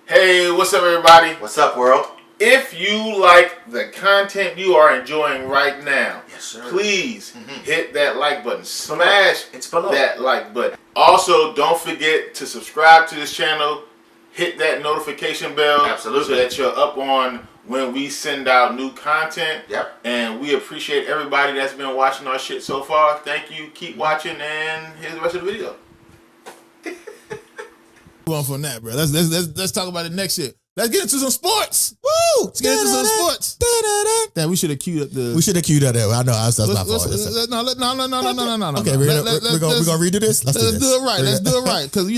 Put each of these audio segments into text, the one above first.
Hey, what's up, everybody? What's up, world? If you like the content you are enjoying right now, Yes, sir. please hit that like button. Smash It's below. that like button. Also, don't forget to subscribe to this channel. Hit that notification bell. Absolutely. So that you're up on when we send out new content. Yep. And we appreciate everybody that's been watching our shit so far. Thank you. Keep watching, and here's the rest of the video. Move on from that, bro. Let's talk about the next shit. Let's get into some sports. Woo! Let's get into some sports. Damn, we should have queued up the. We should have queued up that. I know that's my fault. No. Okay, we're gonna redo this. Let's do it right. Let's do it right, because we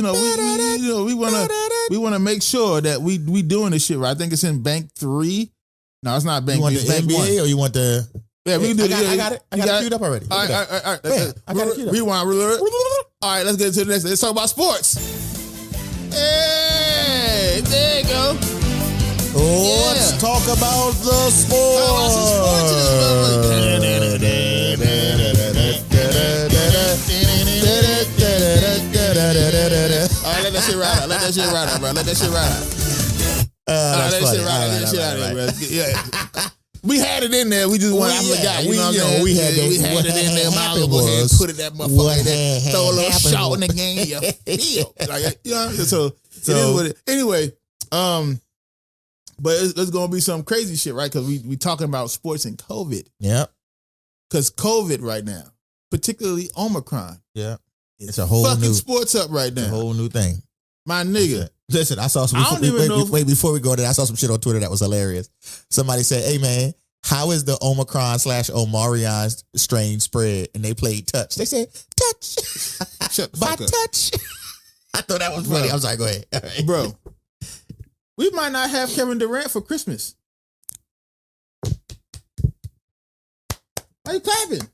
want to make sure that we doing this shit right. I think it's in Bank 3. No, it's not Bank 3. You want It's the Bank NBA 1. or you want the? Yeah, we can do it. I got it. I got it queued up already. All right. I got it queued up. Rewind. All right, let's get into the next. Let's talk about sports. Hey, there you go. Let's talk about the sports. All right, let that shit ride out. Let that shit ride out, bro. Let that shit ride out. Let that shit out of here, bro. Yeah. We had it in there. We just wanted to forgot. You know what I'm saying? We had it in there. Might as well go ahead and put it that motherfucker there. Throw a little shot in the game. You feel. Like, you know, so it is what it. Anyway, but it's gonna be some crazy shit, right? Because we talking about sports and COVID. Yeah. Because COVID right now, particularly Omicron. Yeah. It's a whole fucking new sports up right now. It's a whole new thing. My nigga. Listen, I saw some. I don't even know. Wait, before we go there, I saw some shit on Twitter that was hilarious. Somebody said, "Hey man, how is the Omicron/Omarion strain spread?" And they played touch. They said touch. Shut the By fuck up. touch. I thought that was funny. I was like, go ahead. All right. Bro, we might not have Kevin Durant for Christmas. Why you clapping?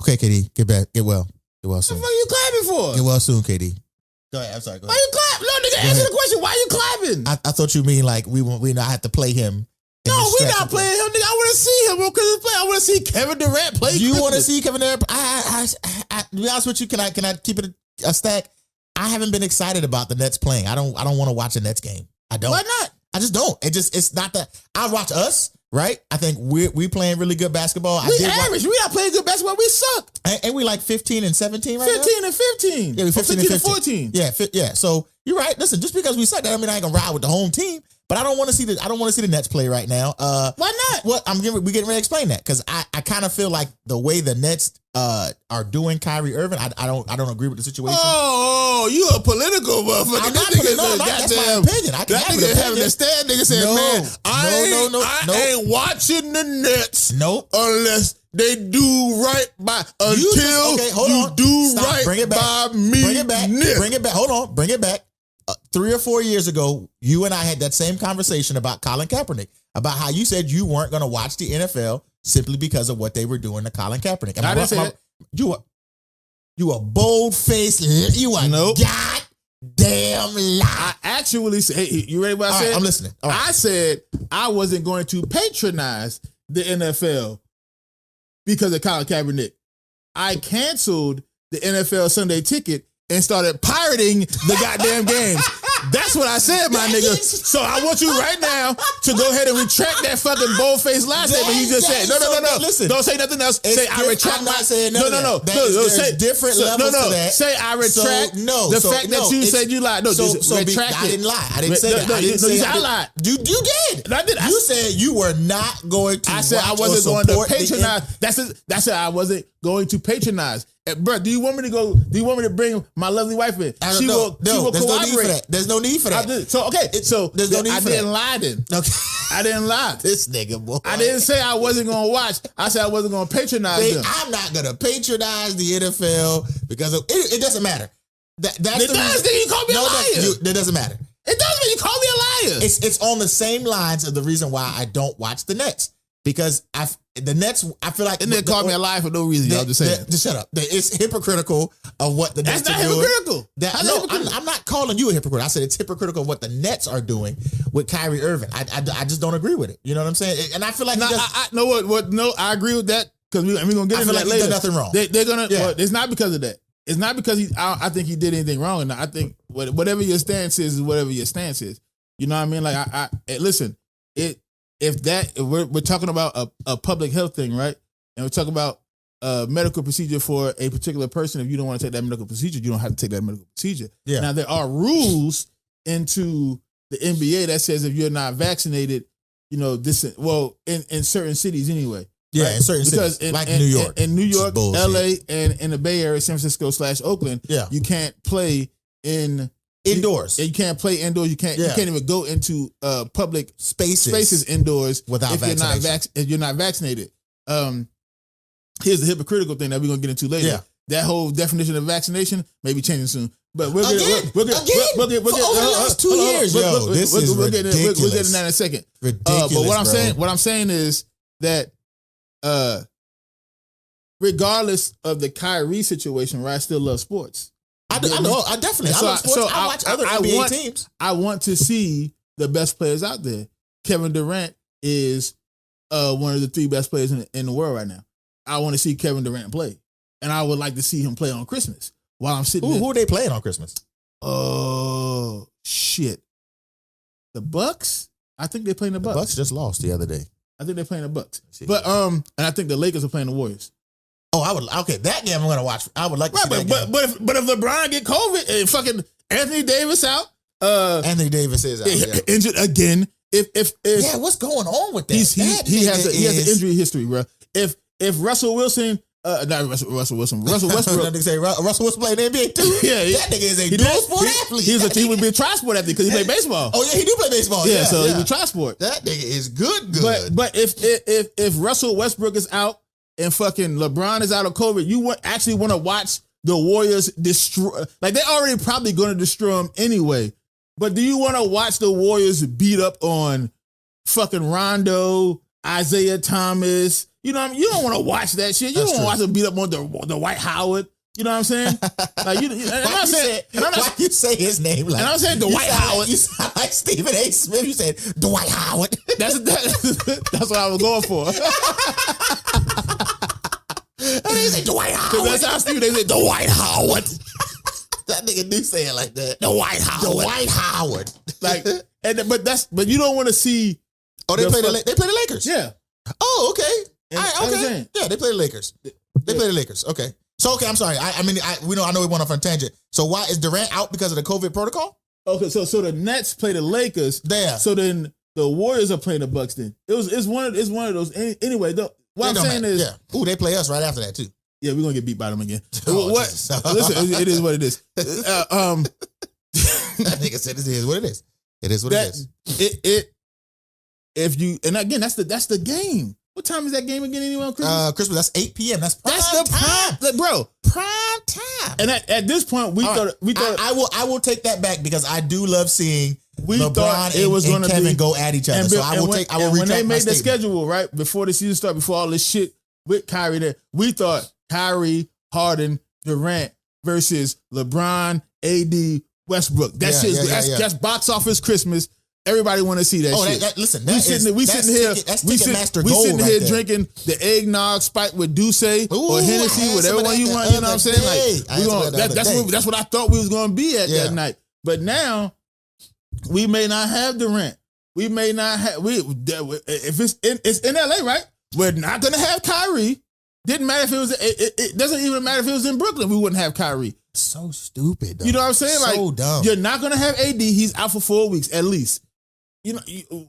Okay, KD, get back. Get well. Get well What the soon. fuck you clapping for? Get well soon, KD. Go ahead. I'm sorry. Go Why ahead. you clapping? No, nigga, answer the question. Why you clapping? I thought you mean like we not have to play him. No, we not playing him, nigga. I want to see him on Christmas play. I want to see Kevin Durant play. You want to see Kevin Durant? To be honest with you, can I keep it a stack? I haven't been excited about the Nets playing. I don't want to watch a Nets game. I don't. Why not? I just don't. It's not that I watch us. Right? I think we playing really good basketball. We average. We not playing good basketball. We suck. And we like 15 and 17 right 15 now? and 15. Yeah, we 15 and 14. Yeah. So you're right. Listen, just because we suck, that I mean I ain't gonna ride with the home team. But I don't want to see the Nets play right now. Why not? What we getting ready to explain that because I kind of feel like the way the Nets are doing Kyrie Irving, I don't agree with the situation. Oh, you a political motherfucker. I'm not political. No, that's my opinion. I can that have nigga an opinion. having a stand. Nigga said, No, man, I ain't no. watching the Nets. Nope. Unless they do right by hold on. do Stop. right Bring it back. by me. Bring it back. Nick. Bring it back. Hold on. Bring it back. 3 or 4 years ago, you and I had that same conversation about Colin Kaepernick, about how you said you weren't going to watch the NFL simply because of what they were doing to Colin Kaepernick. I didn't say that. You a bold-faced, you a goddamn lie. I actually said, hey, you ready what I said? Right, I'm listening. All right. I said I wasn't going to patronize the NFL because of Colin Kaepernick. I canceled the NFL Sunday ticket and started pirating the goddamn games. That's what I said, my nigga. So I want you right now to go ahead and retract that fucking bold-faced lie statement you just said. No. Listen. Don't say nothing else. Say I retract. I'm not saying No. Say different levels to that. Say I retract. The fact that you said you lied. No, just retract it. I didn't lie. I didn't say that. You said I lied. You did. I did. You said you were not going to. I said I wasn't going to patronize. That's it. I wasn't going to patronize. Bro, do you want me to bring my lovely wife in? She will cooperate. There's no need for that. There's no need for that. I didn't lie then. Okay. I didn't lie. This nigga, boy. I didn't say I wasn't going to watch. I said I wasn't going to patronize them. I'm not going to patronize the NFL because it doesn't matter. That's it does. Then you call me a liar. That doesn't matter. It does mean you call me a liar. It's on the same lines of the reason why I don't watch the Nets. Because the Nets, I feel like... And they call me a liar for no reason. I'm just saying. Just shut up. It's hypocritical of what the Nets are doing. That's not hypocritical. I'm not calling you a hypocrite. I said it's hypocritical of what the Nets are doing with Kyrie Irving. I just don't agree with it. You know what I'm saying? And I feel like... I agree with that because we're going to get into that later. Done nothing wrong. They're going to... Well, it's not because of that. it's not because I think he did anything wrong. And I think whatever your stance is whatever your stance is. You know what I mean? Like listen, if we're talking about a public health thing, right? And we're talking about a medical procedure for a particular person. If you don't want to take that medical procedure, you don't have to take that medical procedure. Yeah. Now there are rules into the NBA that says if you're not vaccinated, you know, in certain cities anyway. Yeah, right? in certain cities, like New York. In New York, LA, and in the Bay Area, San Francisco / Oakland, you can't play indoors. You can't play indoors. You can't even go into public spaces indoors without vaccination. If you're not vaccinated. Here's the hypocritical thing that we're gonna get into later. Yeah. That whole definition of vaccination may be changing soon. But we'll get over the last 2 years. We'll get into that in a second. Ridiculous. But what I'm saying is that regardless of the Kyrie situation, right, I still love sports. I know. I definitely. I love sports. I watch other NBA teams. I want to see the best players out there. Kevin Durant is one of the 3 best players in the world right now. I want to see Kevin Durant play. And I would like to see him play on Christmas while I'm sitting there. Who are they playing on Christmas? Oh, shit. The Bucks? I think they're playing the Bucks. The Bucks just lost the other day. I think they're playing the Bucks. But and I think the Lakers are playing the Warriors. Oh, that game I'm gonna watch. I would like to see that game. But if LeBron get COVID and fucking Anthony Davis out, Anthony Davis is out, injured again. If what's going on with that? He has an injury history, bro. If Russell Wilson, not Russell Wilson, Russell Westbrook. Russell Wilson played in the NBA too. Yeah, that nigga is a dual sport athlete. He would be a tri-sport athlete because he played baseball. Oh yeah, he do play baseball. Yeah, so he was tri-sport. That nigga is good. But if Russell Westbrook is out and fucking LeBron is out of COVID, you actually want to watch the Warriors destroy. Like they're already probably going to destroy them anyway. But do you want to watch the Warriors beat up on fucking Rondo, Isaiah Thomas? You know what I mean? You don't want to watch that shit. You don't want to watch them beat up on the Dwight Howard. You know what I'm saying? Like why you say his name like? And I'm saying Dwight Howard. You sound like Stephen A. Smith. You said Dwight Howard. That's what I was going for. And they say Dwight Howard. That's how Stephen A. said Dwight Howard. That nigga do say it like that. Dwight Howard. Dwight Howard. Like, but you don't want to see. Oh, they play the Lakers. Yeah. Oh, okay. Okay. Yeah, they play the Lakers. They play the Lakers. Okay. So I'm sorry. I know we went off on a tangent. So why is Durant out because of the COVID protocol? Okay, so the Nets play the Lakers. Yeah. So then the Warriors are playing the Bucks. Then it's one of those. Anyway, what I'm saying is, yeah. Ooh, they play us right after that too. Yeah, we're gonna get beat by them again. Oh, Listen, it is what it is. That nigga said it is what it is. It is what it is. If you and again, that's the game. What time is that game again anyway on Christmas? Christmas, that's 8 p.m. That's prime time. Like, bro. Prime time. And at this point, we thought I will take that back because I do love seeing LeBron and Kevin go at each other. When they made the schedule, right, before the season started, before all this shit with Kyrie there, we thought Kyrie, Harden, Durant versus LeBron, AD, Westbrook. That's box office Christmas. Everybody want to see that shit. We sitting here drinking the eggnog spiked with Douce or Hennessy, whatever one you want. You know what I'm saying? Like that's what I thought we was going to be at that night. But now we may not have Durant. We may not have. If it's in LA, right? We're not going to have Kyrie. Didn't matter if it was. It doesn't even matter if it was in Brooklyn. We wouldn't have Kyrie. So stupid. Though. You know what I'm saying? So dumb. You're not going to have AD. He's out for 4 weeks at least. You know,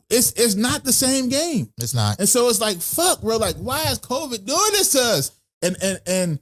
it's not the same game. It's not. And so it's like, fuck, bro. Like, why is COVID doing this to us? And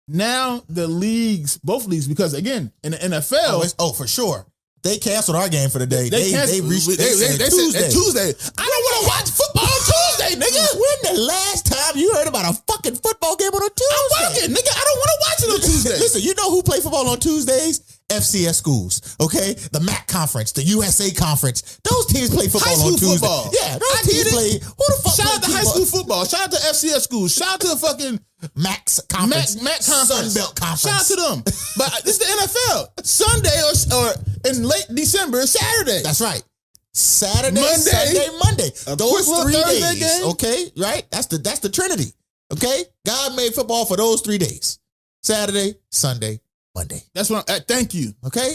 now the leagues, both leagues, because again, in the NFL, for sure. They canceled our game for the day. They said Tuesday. I don't want to watch football on Tuesday, nigga. When the last time you heard about a fucking football game on a Tuesday? I'm working, nigga. I don't want to watch it on Tuesday. Listen, you know who play football on Tuesdays? FCS schools, okay? The MAC conference, the USA conference. Those teams play football on Tuesday. Football. Yeah, those teams play. Who the fuck? Shout out to high school football. Shout out to FCS schools. Shout out to the fucking MAC conference. MAC conference. Sun Belt conference. Shout out to them. But this is the NFL. Sunday or in late December, Saturday. That's right. Saturday, Sunday, Monday. Those 3 days. Game. Okay, right? That's the Trinity. Okay? God made football for those 3 days. Saturday, Sunday, Monday. That's what. Thank you. Okay.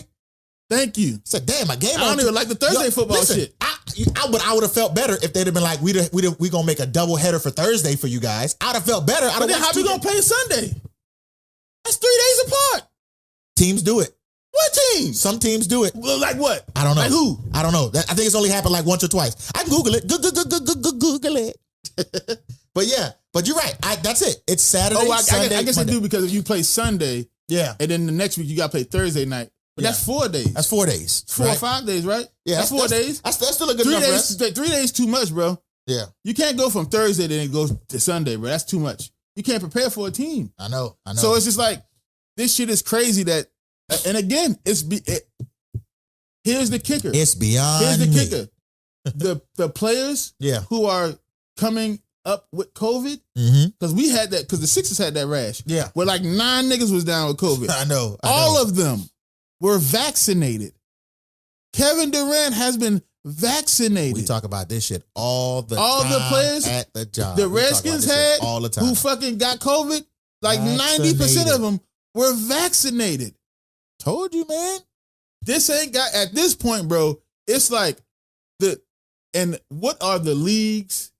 Thank you. I said, damn, my game. I don't even like the Thursday football shit. I would have felt better if they'd have been like, we gonna make a double header for Thursday for you guys. I'd have felt better. But then how we gonna play Sunday? That's 3 days apart. Teams do it. What teams? Some teams do it. Well, like what? I don't know. Like who? I don't know. I think it's only happened like once or twice. I can Google it. Google it. But yeah, but you're right. That's it. It's Saturday, Sunday, I guess Monday. they do because if you play Sunday, Yeah. and then the next week you got to play Thursday night. But that's 4 days. That's 4 days. It's 4 or 5 days, right? Yeah, that's 4 days. That's still a good 3 enough days. rest. 3 days too much, bro. Yeah. You can't go from Thursday then it goes to Sunday, bro. That's too much. You can't prepare for a team. I know. So it's just like this shit is crazy that, and again, here's the kicker. It's beyond. Here's the me. kicker. The players Yeah. who are coming up with COVID, Mm-hmm. because we had that, because the Sixers had that rash. Yeah. Where like 9 niggas was down with COVID. I know. All of them were vaccinated. Kevin Durant has been vaccinated. We talk about this shit all the All time. the players at the job. the We talk Redskins about this shit had all the time. who fucking got COVID, like Vaccinated. 90% of them were vaccinated. Told you, man. This ain't got, at this point, bro, it's like and what are the leagues?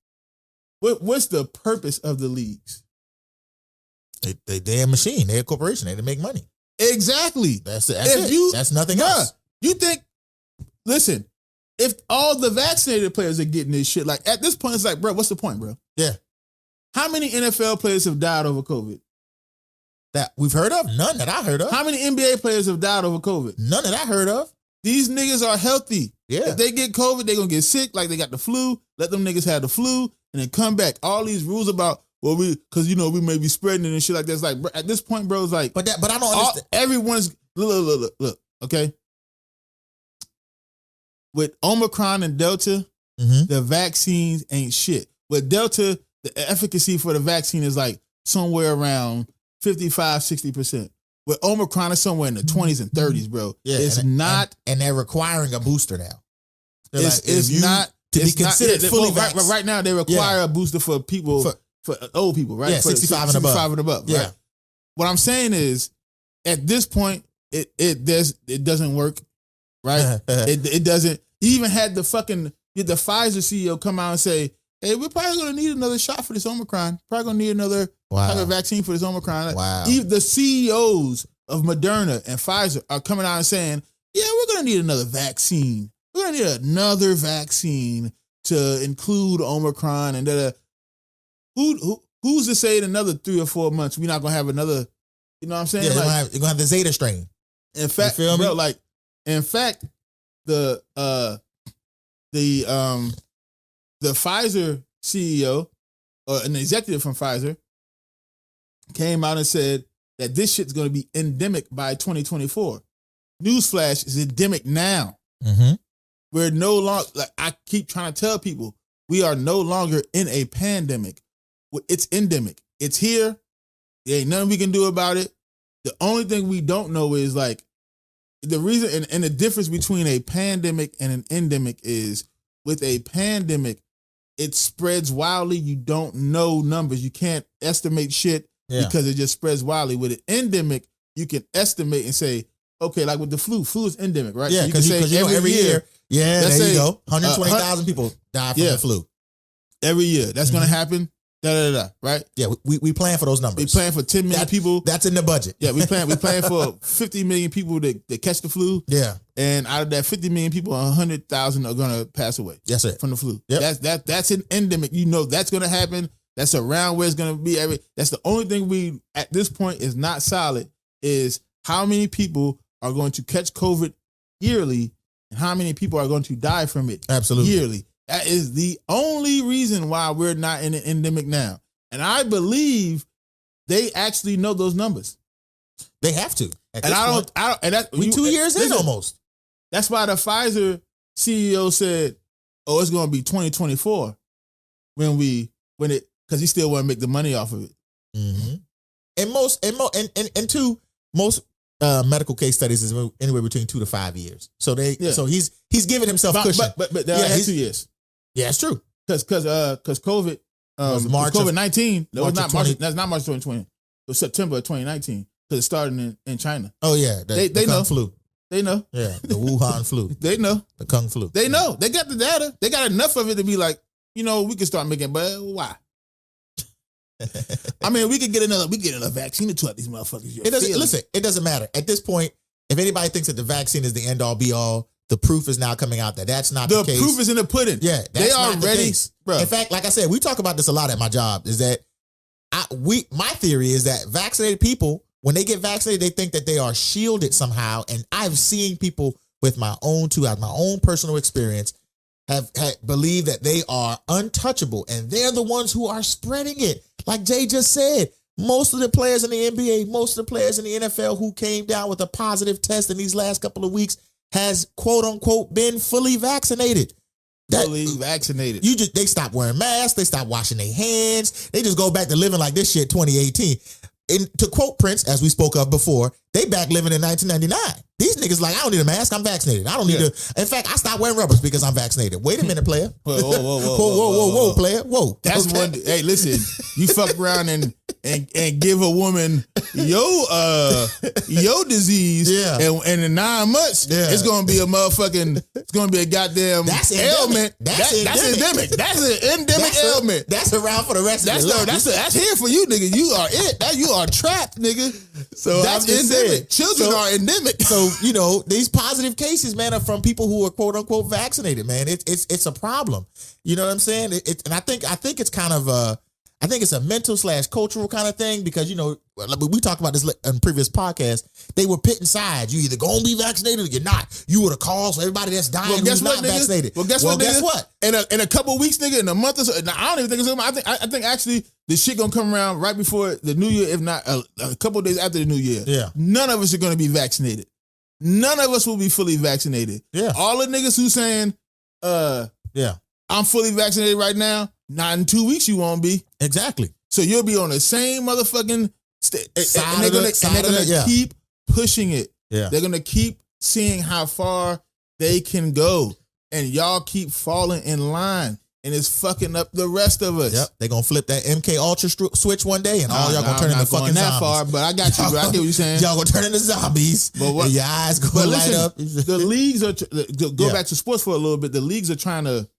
What's the purpose of the leagues? They're a machine. They're a corporation. They to make money. Exactly. That's it. That's nothing else. You think, listen, if all the vaccinated players are getting this shit, like at this point, it's like, bro, what's the point, bro? Yeah. How many NFL players have died over COVID? That we've heard of? None that I heard of. How many NBA players have died over COVID? None that I heard of. These niggas are healthy. Yeah. If they get COVID, they're going to get sick like they got the flu. Let them niggas have the flu and then come back. All these rules about, well, because, we may be spreading it and shit like that. It's like, bro, at this point, bro, it's like. But I don't understand. Everyone's, look, okay? With Omicron and Delta, the vaccines ain't shit. With Delta, the efficacy for the vaccine is like somewhere around 55, 60%. With Omicron, it's somewhere in the 20s and 30s, bro. Yeah, it's not. And they're requiring a booster now. It's not. To be considered fully vaccinated. Right now, they require a booster for people, for old people, right? Yeah, 65 and above. 65 and above, Yeah. right? What I'm saying is, at this point, it doesn't work, right? it doesn't. He even had the Pfizer CEO come out and say, hey, we're probably going to need another shot for this Omicron. Probably going to need another type of vaccine for this Omicron. Wow. Even the CEOs of Moderna and Pfizer are coming out and saying, yeah, we're going to need another vaccine. We're going to need another vaccine to include Omicron. And who's to say in another 3 or 4 months we're not going to have another, you know what I'm saying? Yeah, like, you're going to have the Zeta strain. In fact, feel me? bro, like, in fact, the Pfizer CEO or an executive from Pfizer came out and said that this shit's going to be endemic by 2024. Newsflash, is endemic now. Mm-hmm. We're no longer, like I keep trying to tell people, we are no longer in a pandemic. It's endemic. It's here. There ain't nothing we can do about it. The only thing we don't know is like the reason and the difference between a pandemic and an endemic is with a pandemic, it spreads wildly. You don't know numbers. You can't estimate shit because it just spreads wildly. With an endemic, you can estimate and say, okay, like with the flu is endemic, right? Yeah, because so every year, yeah, there you go. 120,000 120,000 people die from the flu. Every year. That's going to happen, right? Yeah, we plan for those numbers. We plan for 10 million people. That's in the budget. Yeah, we plan for 50 million people that catch the flu. Yeah. And out of that 50 million people, 100,000 are going to pass away. Yes, sir. From the flu. Yep. That's an endemic. You know that's going to happen. That's around where it's going to be. That's the only thing we, at this point, is not solid is how many people are going to catch COVID yearly and how many people are going to die from it yearly. That is the only reason why we're not in an endemic now. And I believe they actually know those numbers. They have to. We 2 years in almost. That's why the Pfizer CEO said, "Oh, it's going to be 2024 because he still want to make the money off of it." Mm-hmm. And most medical case studies is anywhere between 2 to 5 years. So he's giving himself cushion. But had 2 years. Yeah, it's true. Because COVID, was March COVID-19. That's not March 2020. It was September of 2019. because it started in China. Oh yeah, They the know. Kung flu. They know. Yeah, the Wuhan flu. They know. The Kung flu. They know. They got the data. They got enough of it to be like, we can start making, but why? I mean, we get another vaccine or two out these motherfuckers. It doesn't matter. At this point, if anybody thinks that the vaccine is the end all be all, the proof is now coming out that that's not the case. The proof is in the pudding. Yeah, they are ready, bro. In fact, like I said, we talk about this a lot at my job. Is that my theory is that vaccinated people, when they get vaccinated, they think that they are shielded somehow. And I've seen people with my own personal experience have believed that they are untouchable, and they're the ones who are spreading it. Like Jay just said, most of the players in the NBA, most of the players in the NFL who came down with a positive test in these last couple of weeks has quote unquote been fully vaccinated. Fully vaccinated. They stop wearing masks. They stop washing their hands. They just go back to living like this shit 2018. And to quote Prince, as we spoke of before, they back living in 1999. These niggas like, I don't need a mask. I'm vaccinated. I don't need to. In fact, I stopped wearing rubbers because I'm vaccinated. Wait a minute, player. Whoa, player. Whoa. That's okay. one. Hey, listen, you fuck around and give a woman your disease, and in 9 months, it's gonna be a goddamn ailment. That's endemic. That's an endemic ailment. That's around for the rest of your life. That's here for you, nigga. You are it. You are trapped, nigga. So that's endemic. Children are endemic. So these positive cases, man, are from people who are quote unquote vaccinated. Man, it's a problem. You know what I'm saying? And I think it's kind of I think it's a mental / cultural kind of thing because, we talked about this in previous podcasts. They were pitting sides. You either going to be vaccinated or you're not. You were the cause for everybody that's dying who's not vaccinated. Well, guess what? In a couple of weeks, nigga, in a month or so, I don't even think it's I think actually this shit going to come around right before the new year, if not a couple of days after the new year. Yeah. None of us are going to be vaccinated. None of us will be fully vaccinated. Yeah. All the niggas who saying, I'm fully vaccinated right now, not in 2 weeks you won't be. Exactly. So you'll be on the same motherfucking and they're gonna keep pushing it. Yeah. They're gonna keep seeing how far they can go, and y'all keep falling in line, and it's fucking up the rest of us. Yep. They're gonna flip that MK Ultra switch one day, and all y'all gonna turn into fucking that zombies. far, but I got you, bro. I get what you're saying. Y'all gonna turn into zombies. But what, and your eyes gonna light up. The leagues are go back to sports for a little bit. The leagues are trying to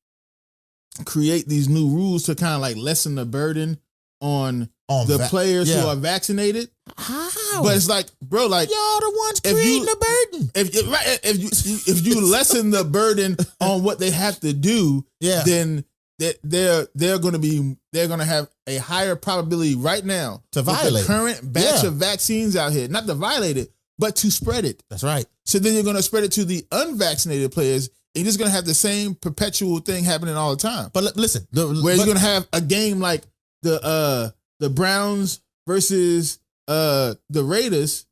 create these new rules to kind of like lessen the burden on the players who are vaccinated. How? But it's like, bro, like y'all the ones creating the burden. If you lessen the burden on what they have to do, then they're gonna have a higher probability right now to violate the current batch of vaccines out here, not to violate it, but to spread it. That's right. So then you're gonna spread it to the unvaccinated players. And you're just gonna have the same perpetual thing happening all the time. But listen, you're gonna have a game like the Browns versus the Raiders,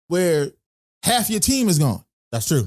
where half your team is gone. That's true.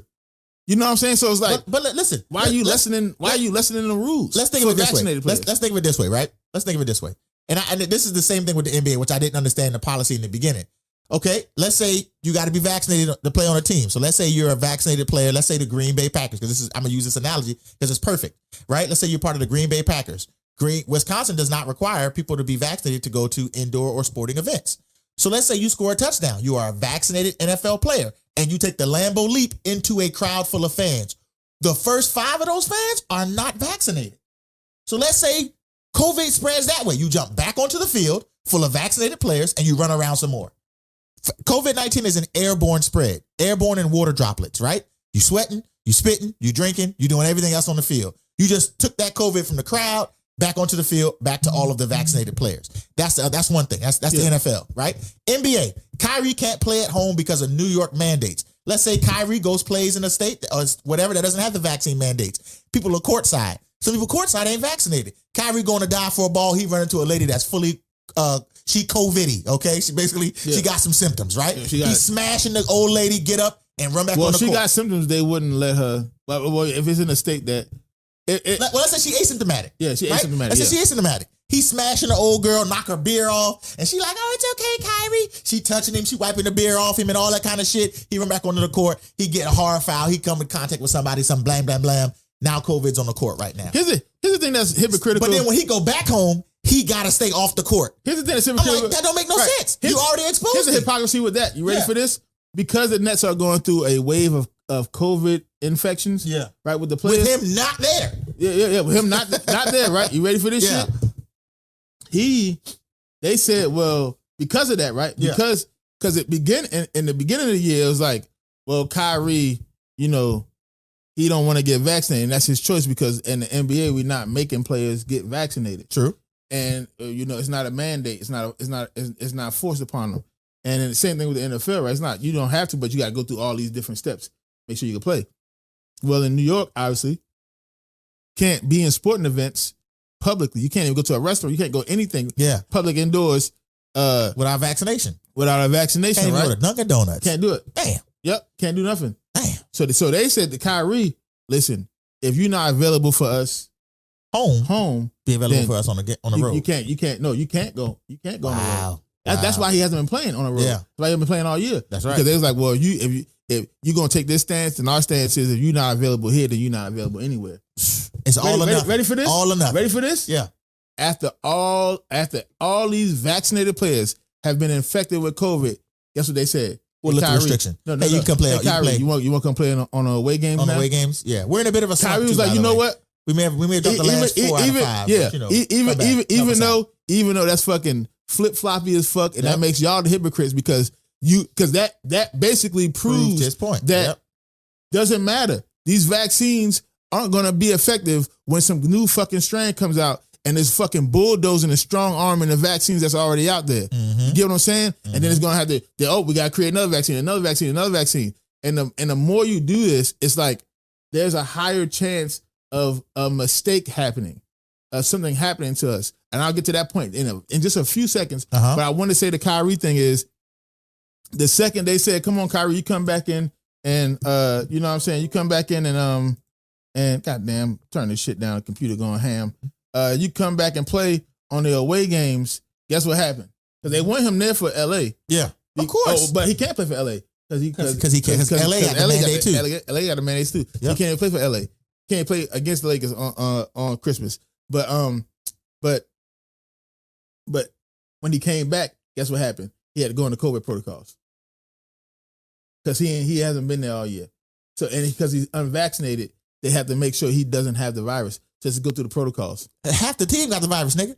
You know what I'm saying? So it's like, but listen, why are you lessening the rules? Let's think of it this way. Let's think of it this way, right? Let's think of it this way. And this is the same thing with the NBA, which I didn't understand the policy in the beginning. Okay, let's say you got to be vaccinated to play on a team. So let's say you're a vaccinated player. Let's say the Green Bay Packers, because I'm gonna use this analogy because it's perfect, right? Let's say you're part of the Green Bay Packers. Wisconsin does not require people to be vaccinated to go to indoor or sporting events. So let's say you score a touchdown. You are a vaccinated NFL player, and you take the Lambeau leap into a crowd full of fans. The first 5 of those fans are not vaccinated. So let's say COVID spreads that way. You jump back onto the field full of vaccinated players, and you run around some more. COVID-19 is an airborne spread, airborne and water droplets, right? You sweating, you spitting, you drinking, you doing everything else on the field. You just took that COVID from the crowd back onto the field, back to all of the vaccinated players. That's one thing. That's the NFL, right? NBA, Kyrie can't play at home because of New York mandates. Let's say Kyrie plays in a state or whatever that doesn't have the vaccine mandates. People are courtside. Some people courtside ain't vaccinated. Kyrie going to die for a ball. He run into a lady that's fully she COVID-y, okay? She basically, she got some symptoms, right? Yeah, he's smashing the old lady, get up and run back on the court. Well, she got symptoms, they wouldn't let her, well, if it's in a state that... let's say she asymptomatic. Yeah, she right? asymptomatic. Let's say she asymptomatic. He's smashing the old girl, knock her beer off, and she like, oh, it's okay, Kyrie. She touching him, she wiping the beer off him and all that kind of shit. He run back onto the court. He get a hard foul. He come in contact with somebody, some blam, blam, blam. Now COVID's on the court right now. Here's the thing that's hypocritical. But then when he go back home, he got to stay off the court. Here's the thing that's I'm hypocritical. like, that don't make no sense. You already exposed Here's the me. hypocrisy with that. You ready Yeah. for this? Because the Nets are going through a wave of COVID infections. Yeah. Right, with the players. With him not there. Yeah. With him not there, right? You ready for this Yeah. shit? They said, well, because of that, right? Yeah. Because it began in the beginning of the year, it was like, well, Kyrie, he don't want to get vaccinated, and that's his choice because in the NBA we're not making players get vaccinated. True. And it's not a mandate. It's not forced upon them. And then the same thing with the NFL, right? It's not, you don't have to, but you got to go through all these different steps. Make sure you can play. Well, in New York, obviously, can't be in sporting events publicly. You can't even go to a restaurant. You can't go anything. Yeah. Public indoors. Without vaccination. Without a vaccination, Can't right? go to Dunkin' Donuts. Can't do it. Damn. Yep. Can't do nothing. Damn. So they said to Kyrie, listen, if you're not available for us home, be available then for us on the road. You can't go. You can't go on the road. Wow. That's why he hasn't been playing on the road. Yeah. That's why he hasn't been playing all year. That's right. Because they was like, well, if you're gonna take this stance, then our stance is if you're not available here, then you're not available anywhere. It's all or nothing. Ready for this? All or nothing. Ready for this? Yeah. After all these vaccinated players have been infected with COVID, guess what they said? We'll lift the restriction. No, Hey, you can play. Hey, Kyrie, you want to come play on away games on now? away games? Yeah, we're in a bit of a slump. Kyrie was too, like, by you the know way. what? We may have dropped the last 4 out of 5. Yeah, But, even though that's fucking flip floppy as fuck, and that makes y'all the hypocrites because that basically proves his point. that doesn't matter. These vaccines aren't gonna be effective when some new fucking strain comes out and it's fucking bulldozing a strong arm in the vaccines that's already out there. You get what I'm saying? And then it's gonna have to we gotta create another vaccine. And the more you do this, it's like there's a higher chance of a mistake happening, of something happening to us. And I'll get to that point in just a few seconds. But I want to say the Kyrie thing is the second they said, come on, Kyrie, you come back in and you know what I'm saying? You come back in and goddamn, turn this shit down, the computer going ham. You come back and play on the away games. Guess what happened? Because they want him there for LA. Yeah, of course. But he can't play for LA. Because he can't. Because LA got the mandate too. LA got the mandates too. Yep. He can't even play for LA. Can't play against the Lakers on Christmas. But when he came back, guess what happened? He had to go into COVID protocols. Because he hasn't been there all year. So and because he's unvaccinated, they have to make sure he doesn't have the virus. Just to go through the protocols. Half the team got the virus, nigga.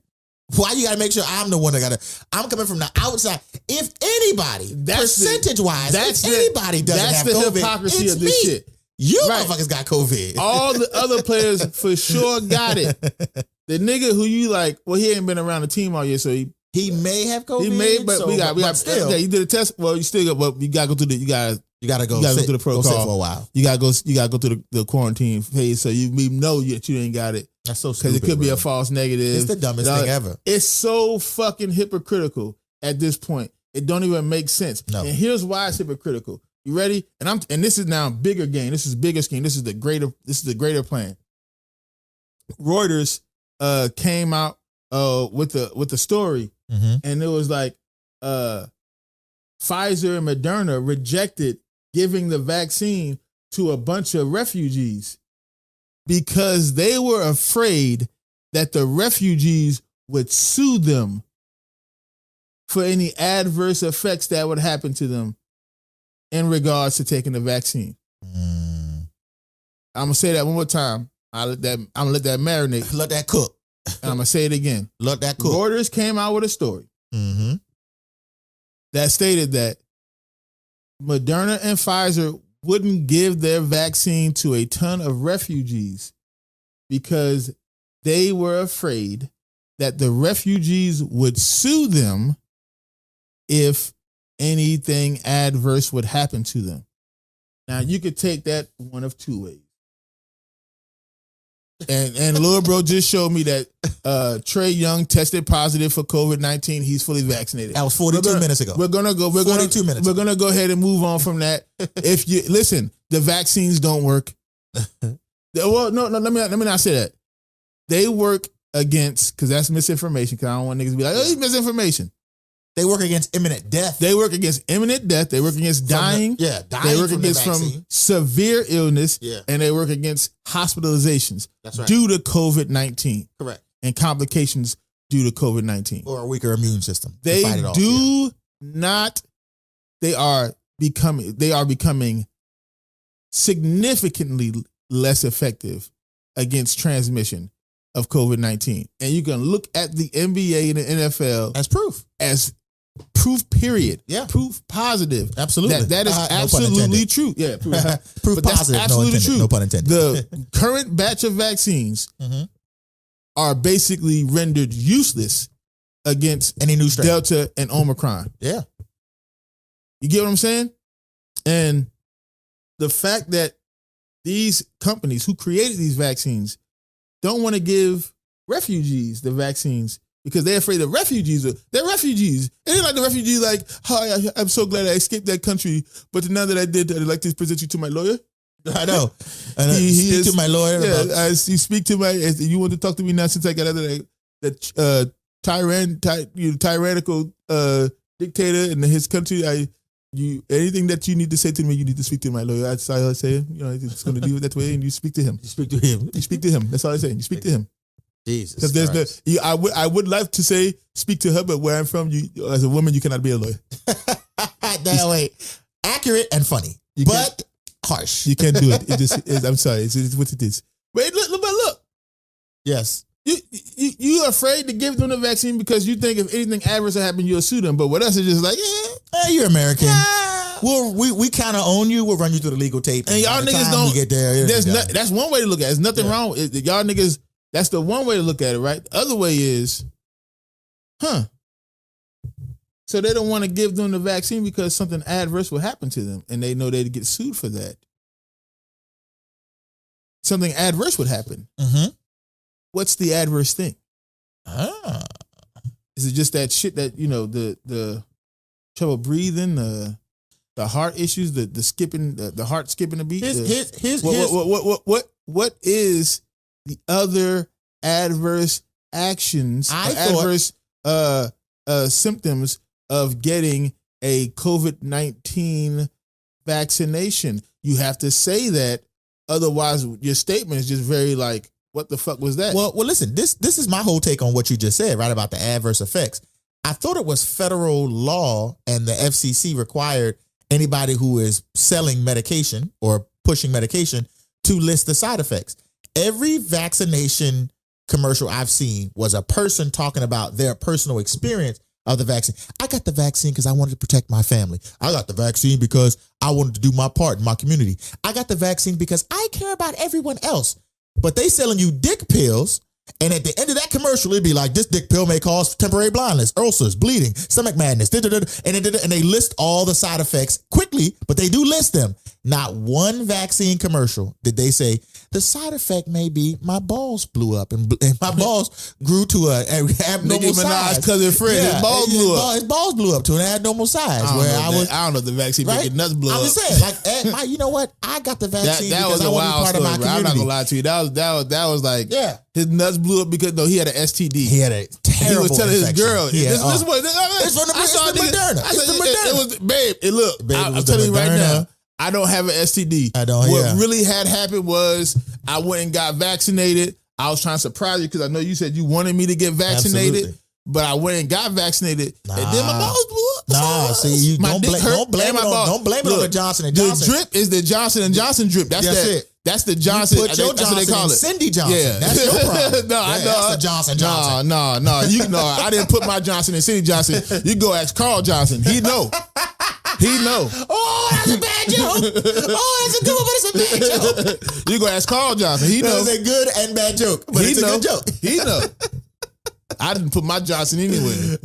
Why you gotta make sure I'm the one that I'm coming from the outside. If anybody, percentage-wise, if anybody doesn't have COVID, that's the hypocrisy of this shit. You motherfuckers got COVID. All the other players for sure got it. The nigga who you like, well, he ain't been around the team all year, so he may have COVID. He may, but we got still. Yeah, you did a test. Well, you still got. Well, you gotta go through the. You gotta go through the protocol go sit for a while. You gotta go through the quarantine phase, so you know that you ain't got it. That's so stupid. Because it could be a false negative. It's the dumbest thing ever. It's so fucking hypocritical at this point. It don't even make sense. No. And here's why it's hypocritical. You ready? And this is now a bigger game. This is bigger scheme. This is the greater plan. Reuters came out with the story, and it was like Pfizer and Moderna rejected giving the vaccine to a bunch of refugees because they were afraid that the refugees would sue them for any adverse effects that would happen to them in regards to taking the vaccine. I'm gonna say that one more time. I'm gonna let that marinate. Let that cook. And I'm gonna say it again. Let that cook. Reuters came out with a story that stated that Moderna and Pfizer wouldn't give their vaccine to a ton of refugees because they were afraid that the refugees would sue them if anything adverse would happen to them. Now, you could take that one of two ways. And Lil Bro just showed me that Trey Young tested positive for COVID-19. He's fully vaccinated. That was 42 minutes ago. We're gonna go ahead and move on from that. If you listen, the vaccines don't work. Well, no, let me not say that. They work against, because that's misinformation, because I don't want niggas to be like, oh, it's misinformation. They work against imminent death. They work against imminent death. They work against dying. Dying. They work against from severe illness. Yeah. And they work against hospitalizations. That's right. Due to COVID-19. Correct. And complications due to COVID-19. Or a weaker immune system. to They fight it off, do not. They are becoming significantly less effective against transmission of COVID-19. And you can look at the NBA and the NFL As proof. as proof, period. Yeah. Proof positive. Absolutely. That is No pun absolutely intended. true. Yeah. Proof, Proof but that's positive. absolutely no, intended, true. no pun intended. The current batch of vaccines Mhm. are basically rendered useless against Any new strain. Delta and Omicron. Yeah. You get what I'm saying? And the fact that these companies who created these vaccines don't want to give refugees the vaccines because they're afraid the refugees they're refugees. It ain't like the refugee like, hi, I'm so glad I escaped that country, but now that I did, I'd like to present you to my lawyer. I know. He Speak is- to my lawyer. Yeah, about, you speak to you want to talk to me now since I got out of the tyrannical dictator in his country. Anything that you need to say to me, you need to speak to my lawyer. That's all I say. It's going to do it that way, and you speak to him. you speak to him. You speak to him. That's all I'm saying. You speak to him. Jesus. Because there's Christ. I would like to say speak to her, but where I'm from, you as a woman, you cannot be a lawyer. that way. Accurate and funny. You But harsh. You can't do it. I'm sorry. It's what it is. Wait, look. Yes. You afraid to give them the vaccine because you think if anything adverse will happen, you'll sue them. But what else is just like, You're American. We kind of own you. We'll run you through the legal tape. And y'all by the niggas time don't. we get there. it'll be done. That's one way to look at it. There's nothing wrong with it. Y'all niggas. That's the one way to look at it, right? The other way is, so they don't want to give them the vaccine because something adverse will happen to them, and they know they'd get sued for that. Something adverse would happen. Mhm. What's the adverse thing? Ah. Is it just that shit that the trouble breathing, the heart issues, the skipping, the heart skipping a beat? What is the other adverse actions, adverse symptoms of getting a COVID-19 vaccination? You have to say that, otherwise your statement is just very like, what the fuck was that? Well, listen, this is my whole take on what you just said, right, about the adverse effects. I thought it was federal law and the FCC required anybody who is selling medication or pushing medication to list the side effects. Every vaccination commercial I've seen was a person talking about their personal experience of the vaccine. I got the vaccine because I wanted to protect my family. I got the vaccine because I wanted to do my part in my community. I got the vaccine because I care about everyone else. But they selling you dick pills, and at the end of that commercial, it'd be like, this dick pill may cause temporary blindness, ulcers, bleeding, stomach madness, and they list all the side effects quickly, but they do list them. Not one vaccine commercial did they say, the side effect may be my balls blew up and my balls grew to an abnormal size. Cousin Fred, his balls blew up. His balls blew up to an abnormal size. I don't know if the vaccine right? making nuts blow I'm up. just saying, like, you know what? I got the vaccine That because was I a want to be wild part story, of my bro. I'm community. not gonna lie to you. That was like, Yeah. his nuts blew up because he had an STD. He had a terrible He was telling infection. his girl, Yeah, this was it's the Moderna. It's the Moderna. It was, babe. Look, Babe, it I'm was the telling you right Moderna. now, I don't have an STD. I don't, What yeah. really had happened was I went and got vaccinated. I was trying to surprise you because I know you said you wanted me to get vaccinated. Absolutely. But I went and got vaccinated, and then my balls blew up. Nah, see, you My don't dick blame hurt it and my balls. on the Look, Johnson & Johnson. The drip is the Johnson & Johnson drip. That's it. That's the Johnson. Put your that's what they Johnson call in it. Cindy Johnson. Yeah. That's your problem. No, I know. That's the Johnson. No. I didn't put my Johnson in Cindy Johnson. You go ask Carl Johnson. He know. Oh, that's a bad joke. Oh, that's a good one, but it's a bad joke. You go ask Carl Johnson. He know. That's a good and bad joke, but it's a good joke. He know. I didn't put my Johnson anywhere.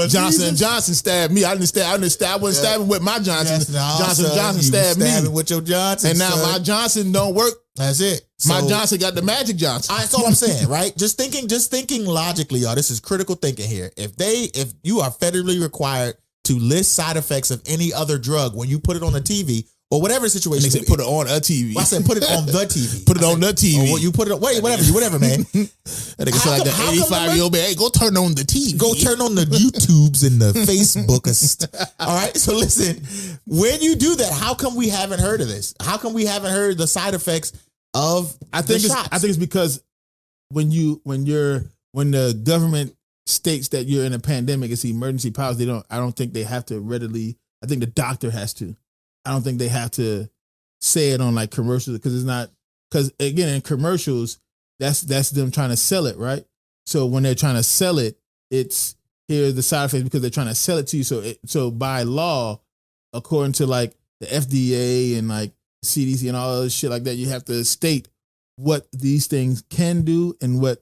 Johnson Jesus. & Johnson stabbed me. I wasn't stabbing with my Johnson. Yes, no, Johnson & son, Johnson you stabbed stabbing me. with your Johnson, And now son. my Johnson don't work. That's it. My So- Johnson got the magic Johnson. That's all I'm saying, right? Just thinking logically, y'all. This is critical thinking here. If you are federally required to list side effects of any other drug when you put it on the TV or whatever situation, They said put it on a TV. I said put it on the TV. Put it on the TV. Or you put it on, whatever, man. That nigga sound like How an come 85-year-old man. Hey, go turn on the TV. Go turn on the YouTubes and the Facebookers. All right. So listen, when you do that, how come we haven't heard of this? How come we haven't heard the side effects of I think the shots? it's because when the government states that you're in a pandemic, it's emergency powers. I don't think they have to readily. I think the doctor has to. I don't think they have to say it on like commercials because again, in commercials, that's them trying to sell it, right? So when they're trying to sell it, it's here's the side effects because they're trying to sell it to you. So by law, according to like the FDA and like CDC and all this shit like that, you have to state what these things can do and what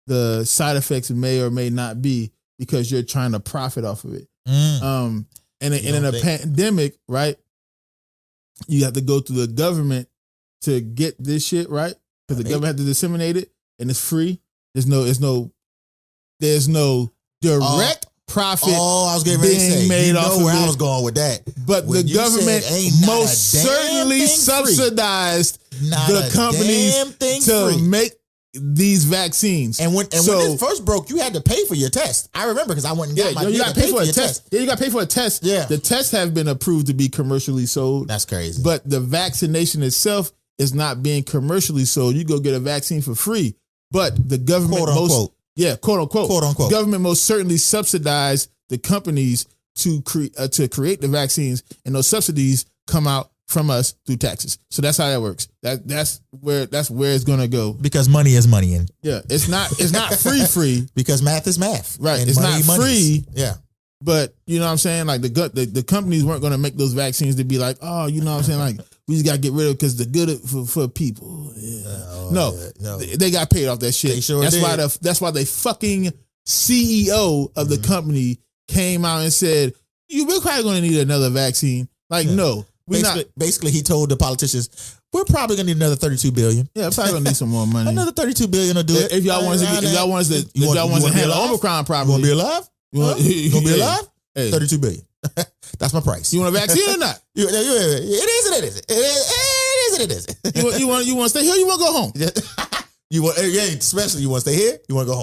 the side effects may or may not be because you're trying to profit off of it. And in a pandemic, right, you have to go through the government to get this shit, right? Because the government has to disseminate it and it's free. There's no direct profit. Oh, I was getting ready to say, made off of where I it. was going with that. But When the you government said ain't not most a damn certainly thing subsidized Not the a companies damn thing to free. make these vaccines. And when it first broke, you had to pay for your test. I remember because I went and got my you got to pay for a your test. Yeah, you got to pay for a test. Yeah. The tests have been approved to be commercially sold. That's crazy. But the vaccination itself is not being commercially sold. You go get a vaccine for free. But the government quote unquote, government most certainly subsidized the companies to create the vaccines, and those subsidies come out from us through taxes. So that's how that works. That's where it's gonna go. Because money is money, and it's not free because math is math, right? And it's not free. Yeah. But you know what I'm saying? Like the companies weren't going to make those vaccines to be like, oh, you know what I'm saying? Like we just got to get rid of it because the good for people. Yeah. No, they got paid off that shit. They sure that's did. That's why the fucking CEO of the company came out and said, we're probably going to need another vaccine. Like, no, we're not. Basically, he told the politicians, we're probably going to need another $32 billion. Yeah, probably going to need some more money. Another $32 billion will do it. If y'all want to handle Omicron properly. You want to be alive? You want to be alive? Hey. $32 billion. That's my price. You want a vaccine or not? It is and it isn't. It is and it isn't. You want to stay here or you want to go home? Especially you want to stay here, you want to go home.